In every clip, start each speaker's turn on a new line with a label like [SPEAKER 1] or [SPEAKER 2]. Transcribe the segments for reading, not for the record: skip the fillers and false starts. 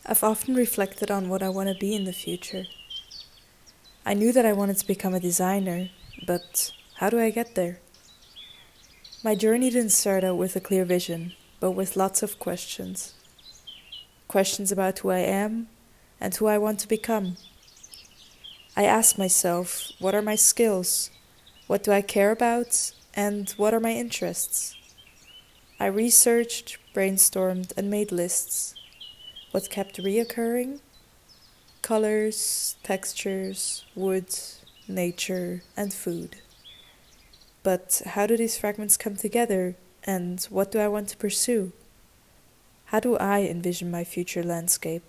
[SPEAKER 1] I've often reflected on what I want to be in the future. I knew that I wanted to become a designer, but how do I get there? My journey didn't start out with a clear vision, but with lots of questions. Questions about who I am and who I want to become. I asked myself, what are my skills? What do I care about? And what are my interests? I researched, brainstormed, and made lists. What kept reoccurring? Colors, textures, wood, nature, and food. But how do these fragments come together, and what do I want to pursue? How do I envision my future landscape?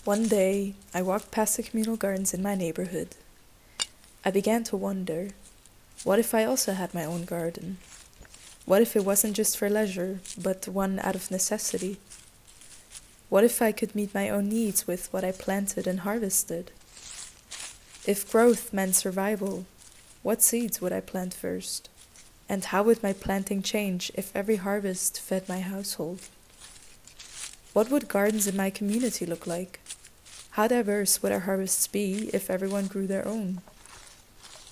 [SPEAKER 1] One day, I walked past the communal gardens in my neighborhood. I began to wonder, what if I also had my own garden? What if it wasn't just for leisure, but one out of necessity? What if I could meet my own needs with what I planted and harvested? If growth meant survival, what seeds would I plant first? And how would my planting change if every harvest fed my household? What would gardens in my community look like? How diverse would our harvests be if everyone grew their own?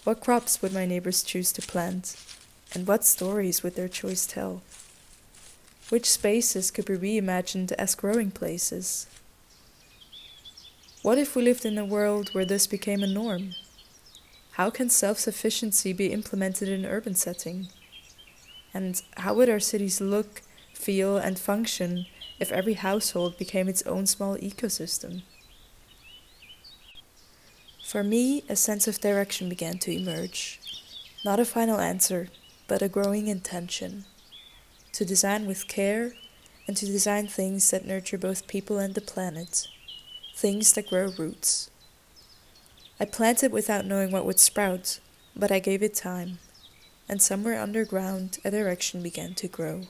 [SPEAKER 1] What crops would my neighbors choose to plant? And what stories would their choice tell? Which spaces could be reimagined as growing places? What if we lived in a world where this became a norm? How can self-sufficiency be implemented in an urban setting? And how would our cities look, feel, and function if every household became its own small ecosystem? For me, a sense of direction began to emerge. Not a final answer, but a growing intention. To design with care, and to design things that nurture both people and the planet. Things that grow roots. I planted without knowing what would sprout, but I gave it time, and somewhere underground a direction began to grow.